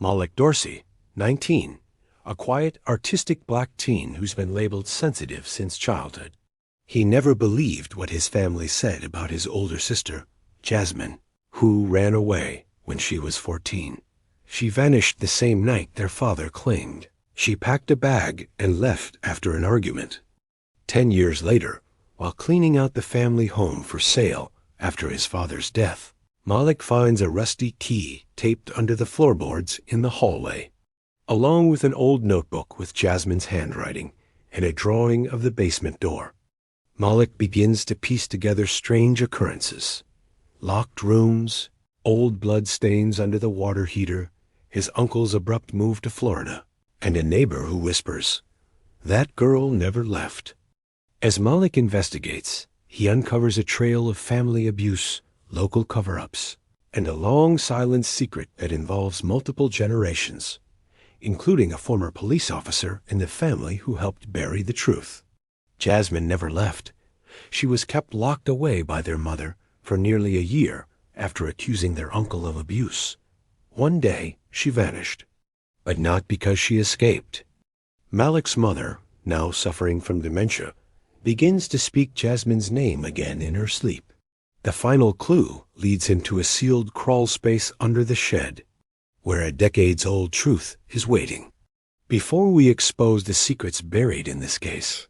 Malik Dorsey, 19, a quiet, artistic black teen who's been labeled sensitive since childhood. He never believed what his family said about his older sister, Jasmine, who ran away when she was 14. She vanished the same night their father claimed. She packed a bag and left after an argument. 10 years later, while cleaning out the family home for sale after his father's death, Malik finds a rusty key taped under the floorboards in the hallway, along with an old notebook with Jasmine's handwriting and a drawing of the basement door. Malik begins to piece together strange occurrences: locked rooms, old blood stains under the water heater, his uncle's abrupt move to Florida, and a neighbor who whispers, "That girl never left." As Malik investigates, he uncovers a trail of family abuse, local cover-ups, and a long silent secret that involves multiple generations, including a former police officer in the family who helped bury the truth. Jasmine never left. She was kept locked away by their mother for nearly a year after accusing their uncle of abuse. One day, she vanished, but not because she escaped. Malik's mother, now suffering from dementia, begins to speak Jasmine's name again in her sleep. The final clue leads him to a sealed crawl space under the shed, where a decades-old truth is waiting. Before we expose the secrets buried in this case,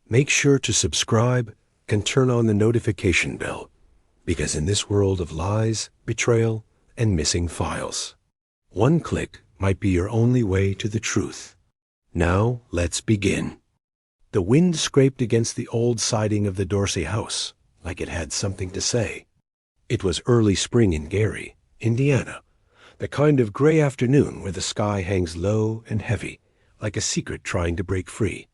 make sure to subscribe and turn on the notification bell, because in this world of lies, betrayal, and missing files, one click might be your only way to the truth. Now, let's begin. The wind scraped against the old siding of the Dorsey house, like it had something to say. It was early spring in Gary, Indiana, the kind of gray afternoon where the sky hangs low and heavy, like a secret trying to break free.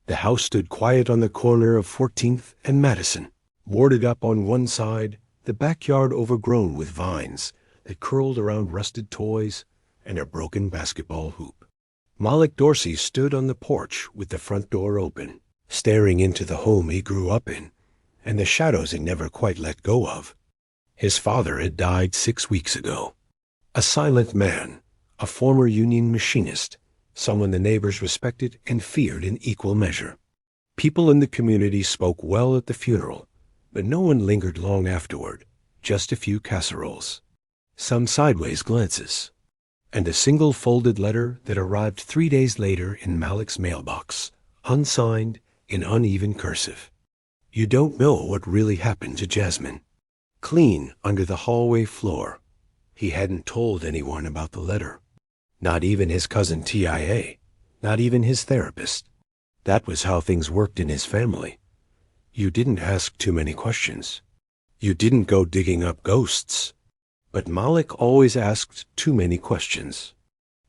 The house stood quiet on the corner of 14th and Madison, boarded up on one side, the backyard overgrown with vines that curled around rusted toys and a broken basketball hoop. Malik Dorsey stood on the porch with the front door open, staring into the home he grew up in, and the shadows he never quite let go of. His father had died 6 weeks ago. A silent man, a former union machinist, someone the neighbors respected and feared in equal measure. People in the community spoke well at the funeral, but no one lingered long afterward, just a few casseroles, some sideways glances, and a single folded letter that arrived 3 days later in Malik's mailbox, unsigned in uneven cursive. You don't know what really happened to Jasmine. Clean under the hallway floor. He hadn't told anyone about the letter. Not even his cousin TIA. Not even his therapist. That was how things worked in his family. You didn't ask too many questions. You didn't go digging up ghosts. But Malik always asked too many questions.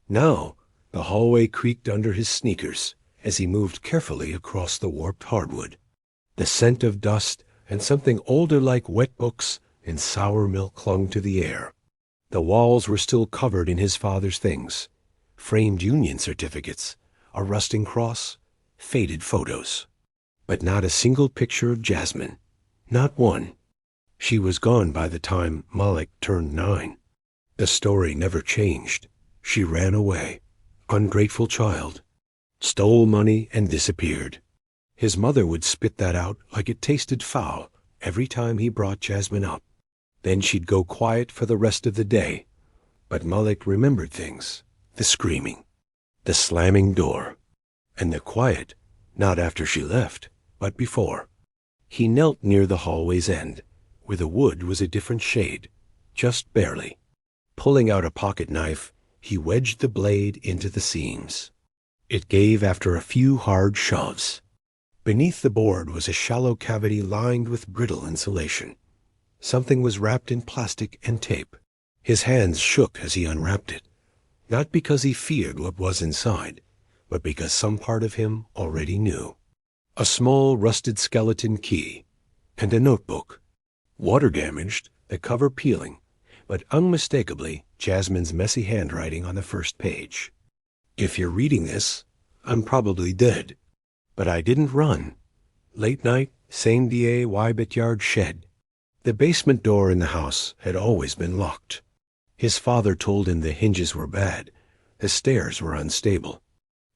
Now, the hallway creaked under his sneakers as he moved carefully across the warped hardwood. The scent of dust and something older like wet books and sour milk clung to the air. The walls were still covered in his father's things: framed union certificates, a rusting cross, faded photos. But not a single picture of Jasmine. Not one. She was gone by the time Malik turned 9. The story never changed. She ran away. Ungrateful child. Stole money and disappeared. His mother would spit that out like it tasted foul every time he brought Jasmine up. Then she'd go quiet for the rest of the day. But Malik remembered things: the screaming, the slamming door, and the quiet, not after she left, but before. He knelt near the hallway's end, where the wood was a different shade, just barely. Pulling out a pocket knife, he wedged the blade into the seams. It gave after a few hard shoves. Beneath the board was a shallow cavity lined with brittle insulation. Something was wrapped in plastic and tape. His hands shook as he unwrapped it, not because he feared what was inside, but because some part of him already knew. A small rusted skeleton key and a notebook. Water damaged, the cover peeling, but unmistakably Jasmine's messy handwriting on the first page. If you're reading this, I'm probably dead. But I didn't run. Late night, same DA Wybit Yard shed. The basement door in the house had always been locked. His father told him the hinges were bad, The stairs were unstable.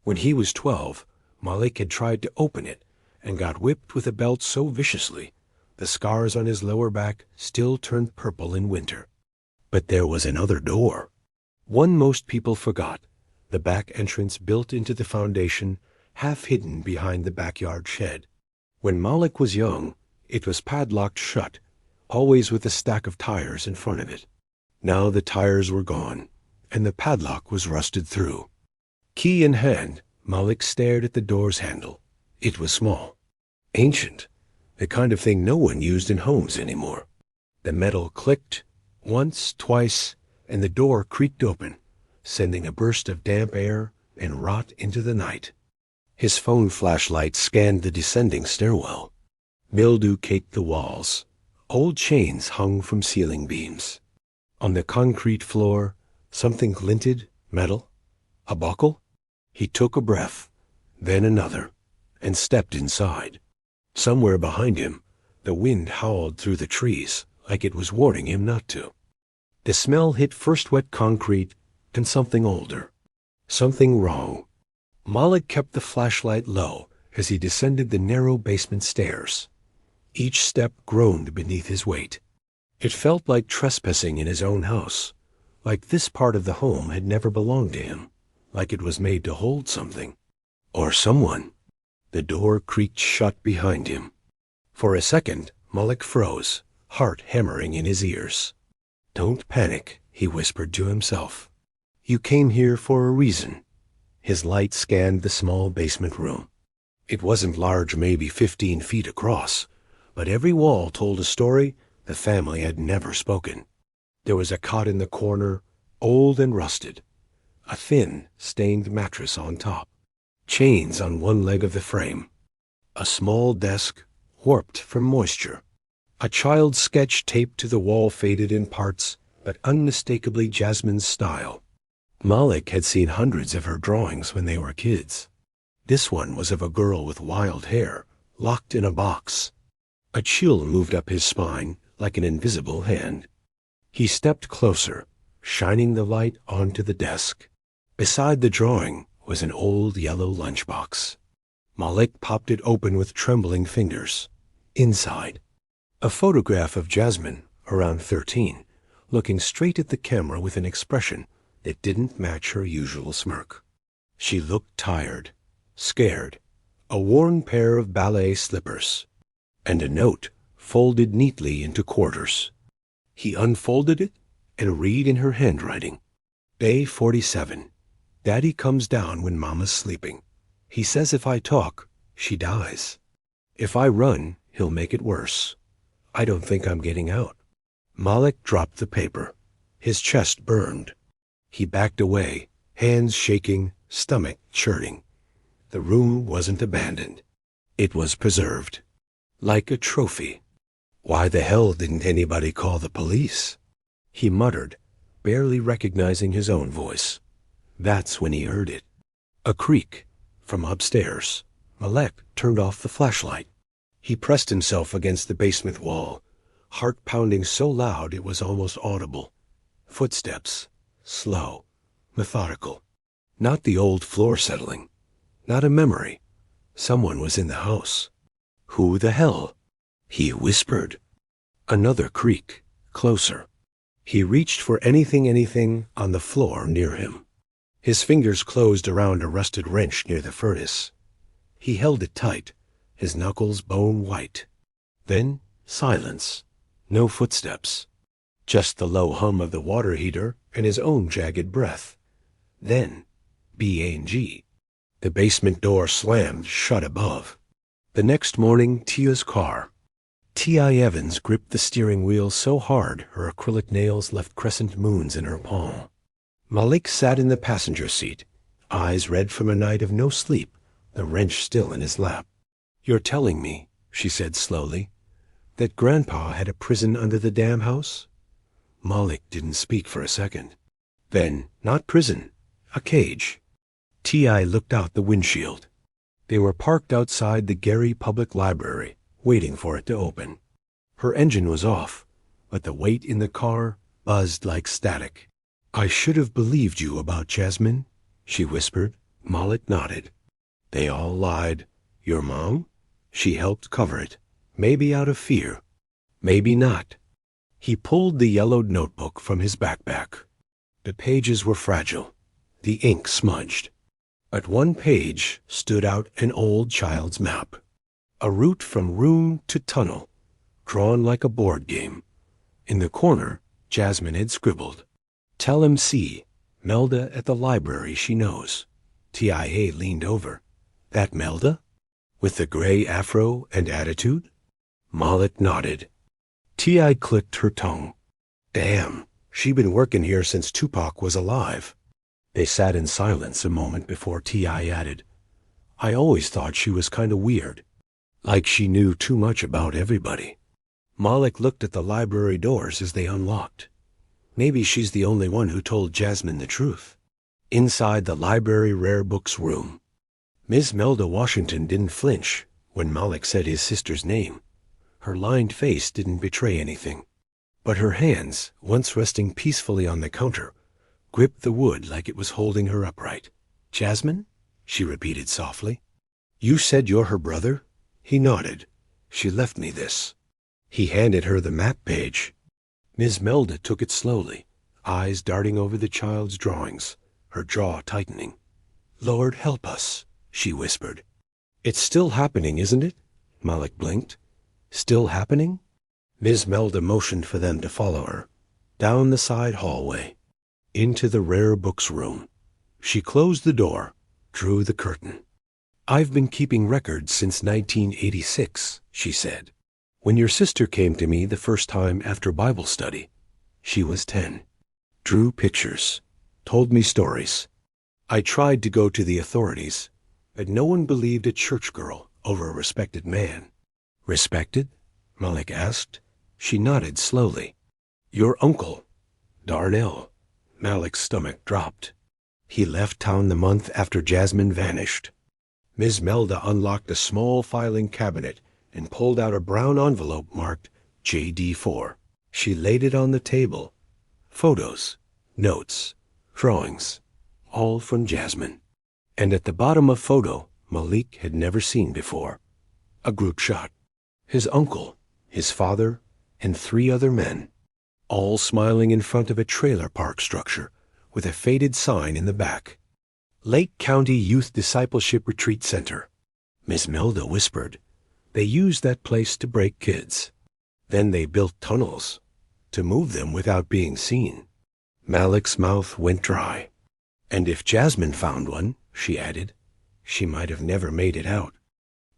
When he was 12, Malik had tried to open it and got whipped with a belt so viciously, the scars on his lower back still turned purple in winter. But there was another door. One most people forgot, the back entrance built into the foundation, half hidden behind the backyard shed. When Malik was young, it was padlocked shut, always with a stack of tires in front of it. Now the tires were gone, and the padlock was rusted through. Key in hand, Malik stared at the door's handle. It was small, ancient, the kind of thing no one used in homes anymore. The metal clicked, once, twice, and the door creaked open, sending a burst of damp air and rot into the night. His phone flashlight scanned the descending stairwell. Mildew caked the walls. Old chains hung from ceiling beams. On the concrete floor, something glinted, metal. A buckle? He took a breath, then another, and stepped inside. Somewhere behind him, the wind howled through the trees like it was warning him not to. The smell hit first wet concrete, then something older. Something wrong. Malik kept the flashlight low as he descended the narrow basement stairs. Each step groaned beneath his weight. It felt like trespassing in his own house, like this part of the home had never belonged to him, like it was made to hold something. Or someone. The door creaked shut behind him. For a second, Malik froze, heart hammering in his ears. "Don't panic," he whispered to himself. "You came here for a reason." His light scanned the small basement room. It wasn't large, maybe 15 feet across, but every wall told a story the family had never spoken. There was a cot in the corner, old and rusted, a thin, stained mattress on top, chains on one leg of the frame, a small desk warped from moisture, a child's sketch taped to the wall faded in parts, but unmistakably Jasmine's style. Malik had seen hundreds of her drawings when they were kids. This one was of a girl with wild hair, locked in a box. A chill moved up his spine like an invisible hand. He stepped closer, shining the light onto the desk. Beside the drawing was an old yellow lunchbox. Malik popped it open with trembling fingers. Inside, a photograph of Jasmine, around 13, looking straight at the camera with an expression that didn't match her usual smirk. She looked tired, scared, a worn pair of ballet slippers, and a note folded neatly into quarters. He unfolded it and read in her handwriting, "Day 47. Daddy comes down when Mama's sleeping. He says if I talk, she dies. If I run, he'll make it worse. I don't think I'm getting out." Malik dropped the paper. His chest burned. He backed away, hands shaking, stomach churning. The room wasn't abandoned. It was preserved. Like a trophy. Why the hell didn't anybody call the police? He muttered, barely recognizing his own voice. That's when he heard it. A creak from upstairs. Malik turned off the flashlight. He pressed himself against the basement wall, heart pounding so loud it was almost audible. Footsteps. Slow, methodical. Not the old floor settling. Not a memory. Someone was in the house. Who the hell? He whispered. Another creak, closer. He reached for anything on the floor near him. His fingers closed around a rusted wrench near the furnace. He held it tight, his knuckles bone white. Then silence. No footsteps. Just the low hum of the water heater and his own jagged breath. Then, B-A-N-G. The basement door slammed shut above. The next morning, Tia's car. T.I. Evans gripped the steering wheel so hard her acrylic nails left crescent moons in her palm. Malik sat in the passenger seat, eyes red from a night of no sleep, the wrench still in his lap. "You're telling me," she said slowly, "that Grandpa had a prison under the dam house?" Malik didn't speak for a second. "Then, not prison, a cage." T.I. looked out the windshield. They were parked outside the Gary Public Library, waiting for it to open. Her engine was off, but the weight in the car buzzed like static. "I should have believed you about Jasmine," she whispered. Malik nodded. They all lied. Your mom? She helped cover it. Maybe out of fear. Maybe not. He pulled the yellowed notebook from his backpack. The pages were fragile. The ink smudged. At one page stood out an old child's map. A route from room to tunnel, drawn like a board game. In the corner, Jasmine had scribbled, "Tell MC, Melda at the library she knows." TIA leaned over. That Melda? With the gray afro and attitude? Malik nodded. T.I. clicked her tongue. Damn, she'd been working here since Tupac was alive. They sat in silence a moment before T.I. added, I always thought she was kind of weird. Like she knew too much about everybody. Malik looked at the library doors as they unlocked. Maybe she's the only one who told Jasmine the truth. Inside the library rare books room, Ms. Melda Washington didn't flinch when Malik said his sister's name. Her lined face didn't betray anything, but her hands, once resting peacefully on the counter, gripped the wood like it was holding her upright. Jasmine? She repeated softly. You said you're her brother? He nodded. She left me this. He handed her the map page. Ms. Melda took it slowly, eyes darting over the child's drawings, her jaw tightening. Lord help us, she whispered. It's still happening, isn't it? Malik blinked. Still happening? Ms. Melda motioned for them to follow her, down the side hallway, into the rare books room. She closed the door, drew the curtain. I've been keeping records since 1986, she said. When your sister came to me the first time after Bible study, she was 10. Drew pictures, told me stories. I tried to go to the authorities, but no one believed a church girl over a respected man. Respected? Malik asked. She nodded slowly. Your uncle, Darnell. Malik's stomach dropped. He left town the month after Jasmine vanished. Ms. Melda unlocked a small filing cabinet and pulled out a brown envelope marked JD4. She laid it on the table. Photos, notes, drawings, all from Jasmine. And at the bottom a photo Malik had never seen before. A group shot. His uncle, his father, and 3 other men, all smiling in front of a trailer park structure with a faded sign in the back. Lake County Youth Discipleship Retreat Center. Miss Melda whispered. They used that place to break kids. Then they built tunnels to move them without being seen. Malik's mouth went dry. And if Jasmine found one, she added, she might have never made it out.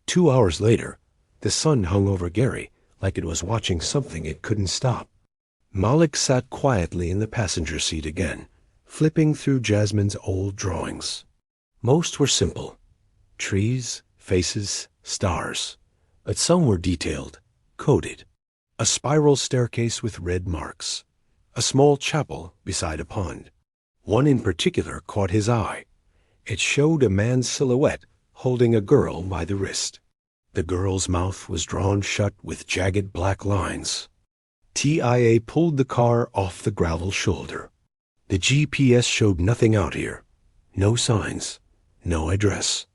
2 hours later, the sun hung over Gary like it was watching something it couldn't stop. Malik sat quietly in the passenger seat again, flipping through Jasmine's old drawings. Most were simple. Trees, faces, stars. But some were detailed, coded. A spiral staircase with red marks. A small chapel beside a pond. One in particular caught his eye. It showed a man's silhouette holding a girl by the wrist. The girl's mouth was drawn shut with jagged black lines. TIA pulled the car off the gravel shoulder. The GPS showed nothing out here. No signs. No address.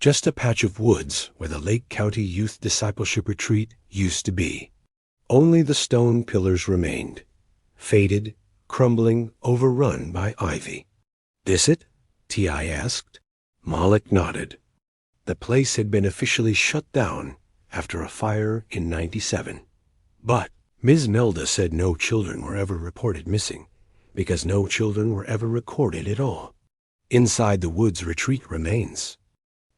Just a patch of woods where the Lake County Youth Discipleship Retreat used to be. Only the stone pillars remained. Faded, crumbling, overrun by ivy. This it? T.I. asked. Malik nodded. The place had been officially shut down after a fire in '97. But Ms. Melda said no children were ever reported missing, because no children were ever recorded at all. Inside the woods retreat remains.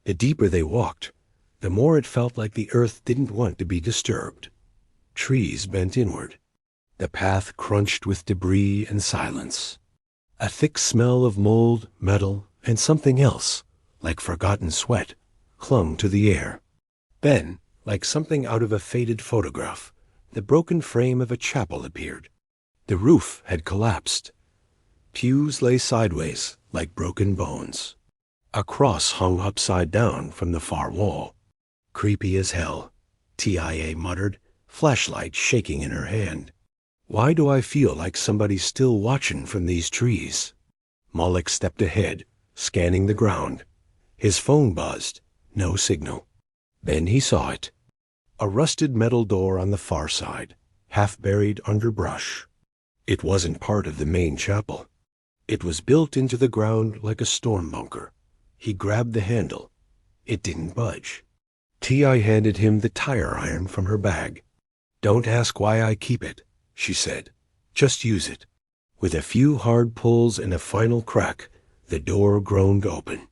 The deeper they walked, the more it felt like the earth didn't want to be disturbed. Trees bent inward. The path crunched with debris and silence. A thick smell of mold, metal, and something else, like forgotten sweat, clung to the air. Then, like something out of a faded photograph, the broken frame of a chapel appeared. The roof had collapsed. Pews lay sideways, like broken bones. A cross hung upside down from the far wall. Creepy as hell, TIA muttered, flashlight shaking in her hand. Why do I feel like somebody's still watching from these trees? Malik stepped ahead, scanning the ground. His phone buzzed. No signal. Then he saw it. A rusted metal door on the far side, half buried under brush. It wasn't part of the main chapel. It was built into the ground like a storm bunker. He grabbed the handle. It didn't budge. T.I. handed him the tire iron from her bag. "Don't ask why I keep it," she said. "Just use it." With a few hard pulls and a final crack, the door groaned open.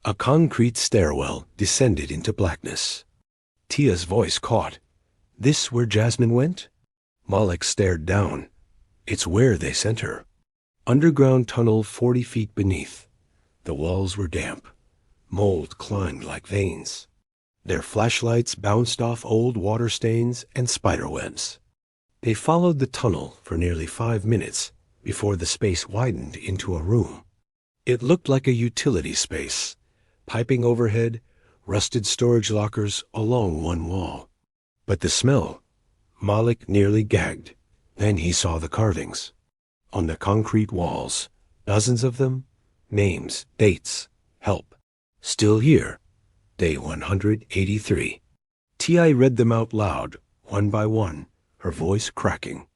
A concrete stairwell descended into blackness. Tia's voice caught. "This where Jasmine went?" Malik stared down. "It's where they sent her." Underground tunnel 40 feet beneath. The walls were damp. Mold climbed like veins. Their flashlights bounced off old water stains and spiderwebs. They followed the tunnel for nearly 5 minutes before the space widened into a room. It looked like a utility space. Piping overhead, rusted storage lockers along one wall. But the smell, Malik nearly gagged. Then he saw the carvings. On the concrete walls, dozens of them, names, dates, help. Still here, day 183. T.I. read them out loud, one by one, her voice cracking.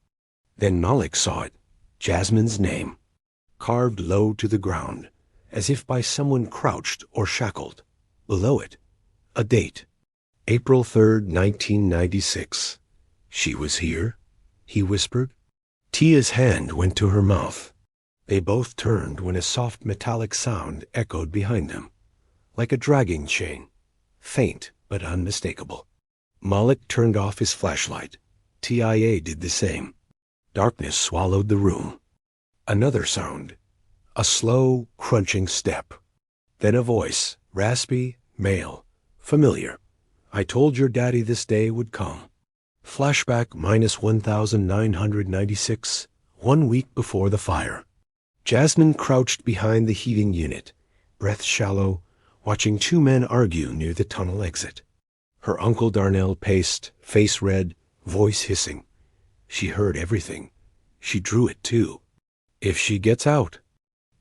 Then Malik saw it, Jasmine's name, carved low to the ground, as if by someone crouched or shackled. Below it, a date, April 3rd, 1996. "She was here?" he whispered. Tia's hand went to her mouth. They both turned when a soft metallic sound echoed behind them, like a dragging chain, faint but unmistakable. Malik turned off his flashlight. TIA did the same. Darkness swallowed the room. Another sound, a slow, crunching step. Then a voice, raspy, male, familiar. "I told your daddy this day would come." Flashback minus 1996, 1 week before the fire. Jasmine crouched behind the heating unit, breath shallow, watching 2 men argue near the tunnel exit. Her Uncle Darnell paced, face red, voice hissing. She heard everything. She drew it too. "If she gets out."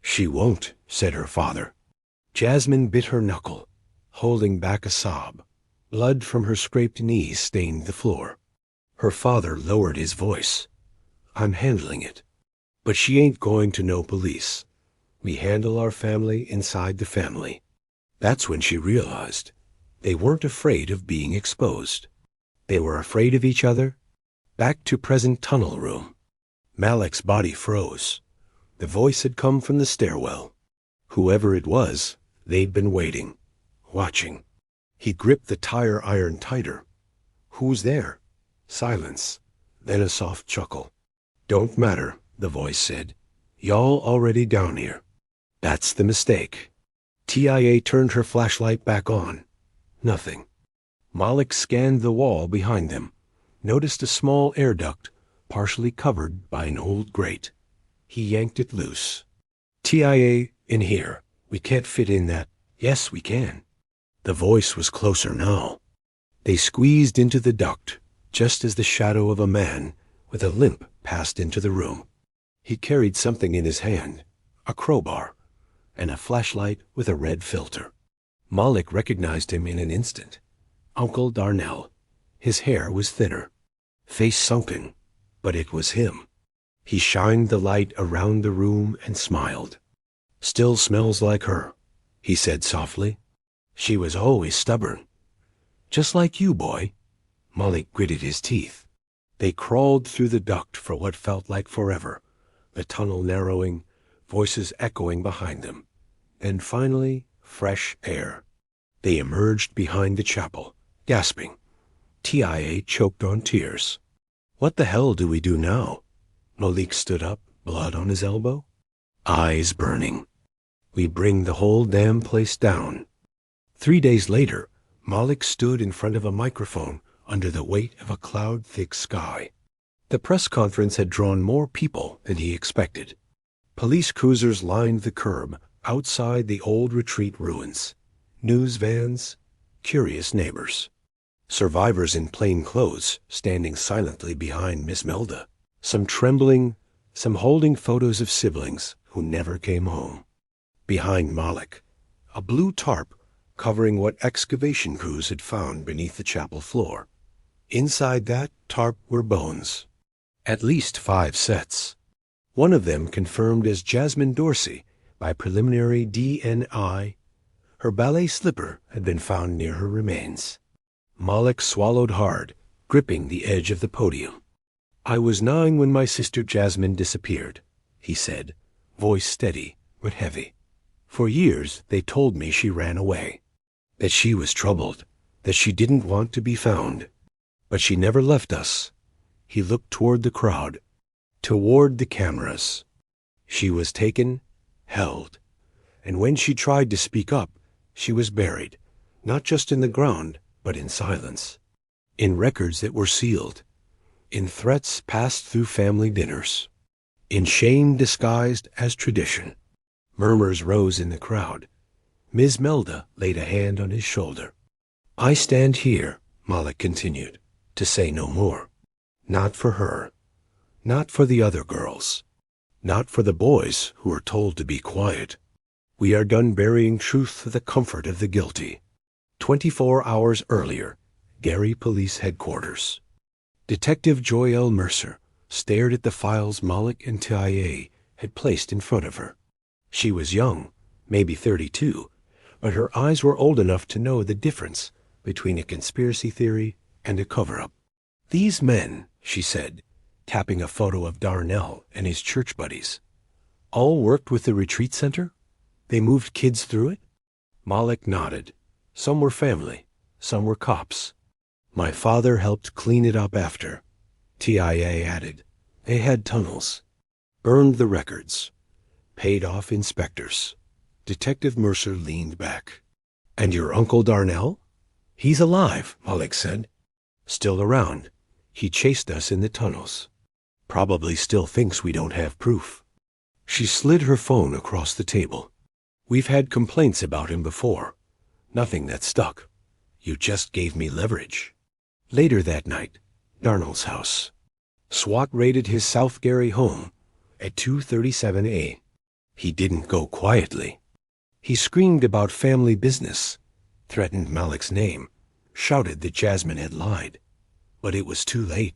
"She won't," said her father. Jasmine bit her knuckle, holding back a sob. Blood from her scraped knees stained the floor. Her father lowered his voice. "I'm handling it. But she ain't going to no police. We handle our family inside the family." That's when she realized they weren't afraid of being exposed. They were afraid of each other. Back to present tunnel room. Malik's body froze. The voice had come from the stairwell. Whoever it was, they'd been waiting, watching. He gripped the tire iron tighter. "Who's there?" Silence, then a soft chuckle. "Don't matter," the voice said. "Y'all already down here." That's the mistake. TIA turned her flashlight back on. Nothing. Malik scanned the wall behind them, noticed a small air duct, partially covered by an old grate. He yanked it loose. "TIA, in here. We can't fit in that." "Yes, we can." The voice was closer now. They squeezed into the duct, just as the shadow of a man with a limp passed into the room. He carried something in his hand, a crowbar, and a flashlight with a red filter. Malik recognized him in an instant. Uncle Darnell. His hair was thinner, face sunken, but it was him. He shined the light around the room and smiled. "Still smells like her," he said softly. "She was always stubborn. Just like you, boy." Malik gritted his teeth. They crawled through the duct for what felt like forever, the tunnel narrowing, voices echoing behind them. And finally, fresh air. They emerged behind the chapel, gasping. TIA choked on tears. "What the hell do we do now?" Malik stood up, blood on his elbow. Eyes burning. "We bring the whole damn place down." 3 days later, Malik stood in front of a microphone under the weight of a cloud-thick sky. The press conference had drawn more people than he expected. Police cruisers lined the curb outside the old retreat ruins. News vans, curious neighbors. Survivors in plain clothes standing silently behind Miss Melda. Some trembling, some holding photos of siblings who never came home. Behind Malik, a blue tarp covering what excavation crews had found beneath the chapel floor. Inside that tarp were bones. At least 5 sets. One of them confirmed as Jasmine Dorsey by preliminary DNA. Her ballet slipper had been found near her remains. Malik swallowed hard, gripping the edge of the podium. "I was 9 when my sister Jasmine disappeared," he said, voice steady but heavy. "For years they told me she ran away, that she was troubled, that she didn't want to be found. But she never left us." He looked toward the crowd, toward the cameras. "She was taken, held, and when she tried to speak up, she was buried, not just in the ground, but in silence, in records that were sealed, in threats passed through family dinners, in shame disguised as tradition." Murmurs rose in the crowd. Ms. Melda laid a hand on his shoulder. "I stand here," Malik continued, "to say no more. Not for her. Not for the other girls. Not for the boys who are told to be quiet. We are done burying truth for the comfort of the guilty." 24 hours earlier, Gary Police Headquarters. Detective Joyelle Mercer stared at the files Malik and TIA had placed in front of her. She was young, maybe 32, but her eyes were old enough to know the difference between a conspiracy theory and a cover-up. "These men," she said, tapping a photo of Darnell and his church buddies, "all worked with the retreat center? They moved kids through it?" Malik nodded. "Some were family, some were cops. My father helped clean it up after," TIA added. "They had tunnels, burned the records, paid off inspectors." Detective Mercer leaned back. "And your Uncle Darnell?" "He's alive," Malik said. "Still around. He chased us in the tunnels. Probably still thinks we don't have proof." She slid her phone across the table. "We've had complaints about him before. Nothing that stuck. You just gave me leverage." Later that night, Darnell's house. SWAT raided his South Gary home at 2:37 a.m. He didn't go quietly. He screamed about family business, threatened Malik's name, shouted that Jasmine had lied. But it was too late.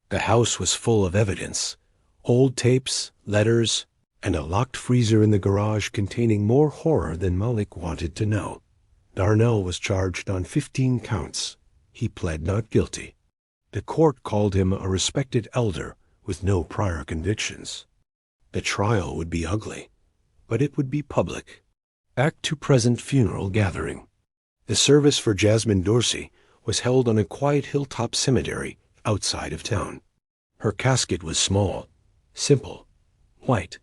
The house was full of evidence, old tapes, letters, and a locked freezer in the garage containing more horror than Malik wanted to know. Darnell was charged on 15 counts. He pled not guilty. The court called him a respected elder with no prior convictions. The trial would be ugly, but it would be public. Back to present funeral gathering. The service for Jasmine Dorsey was held on a quiet hilltop cemetery outside of town. Her casket was small, simple, white,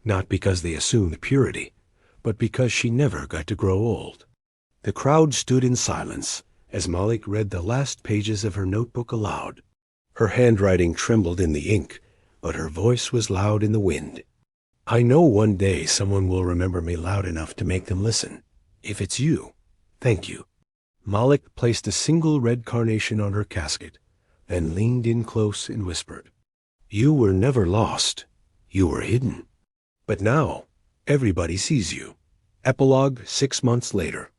not because they assumed purity, but because she never got to grow old. The crowd stood in silence as Malik read the last pages of her notebook aloud. Her handwriting trembled in the ink, but her voice was loud in the wind. "I know one day someone will remember me loud enough to make them listen. If it's you, thank you." Malik placed a single red carnation on her casket, then leaned in close and whispered, "You were never lost. You were hidden. But now, everybody sees you." Epilogue 6 months later.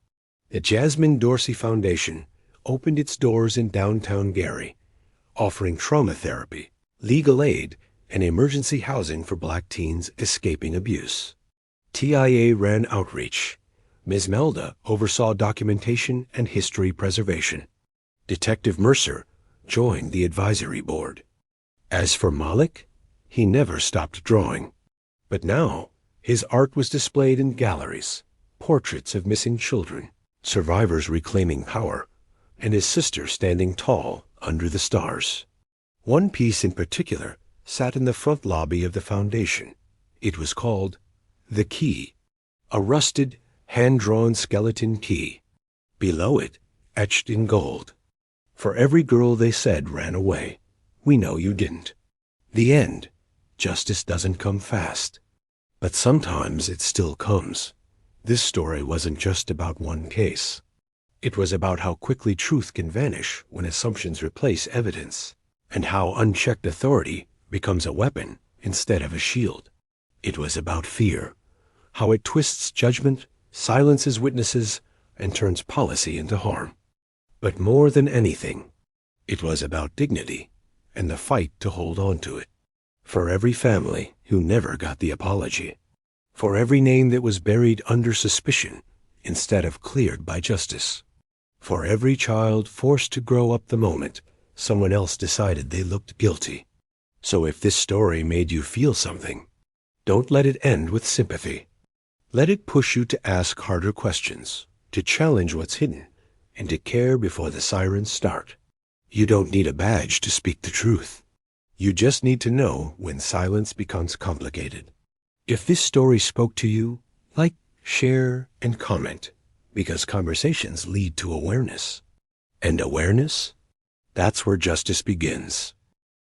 The Jasmine Dorsey Foundation opened its doors in downtown Gary, offering trauma therapy, legal aid, and emergency housing for black teens escaping abuse. TIA ran outreach. Ms. Melda oversaw documentation and history preservation. Detective Mercer joined the advisory board. As for Malik, he never stopped drawing. But now, his art was displayed in galleries, portraits of missing children, survivors reclaiming power, and his sister standing tall under the stars. One piece in particular sat in the front lobby of the foundation. It was called The Key, a rusted, hand-drawn skeleton key. Below it, etched in gold, "For every girl they said ran away, we know you didn't. The end. Justice doesn't come fast. But sometimes it still comes." This story wasn't just about one case. It was about how quickly truth can vanish when assumptions replace evidence, and how unchecked authority becomes a weapon instead of a shield. It was about fear, how it twists judgment, silences witnesses, and turns policy into harm. But more than anything, it was about dignity and the fight to hold on to it. For every family who never got the apology, for every name that was buried under suspicion instead of cleared by justice, for every child forced to grow up the moment someone else decided they looked guilty. So if this story made you feel something, don't let it end with sympathy. Let it push you to ask harder questions, to challenge what's hidden, and to care before the sirens start. You don't need a badge to speak the truth. You just need to know when silence becomes complicated. If this story spoke to you, like, share, and comment, because conversations lead to awareness. And awareness? That's where justice begins.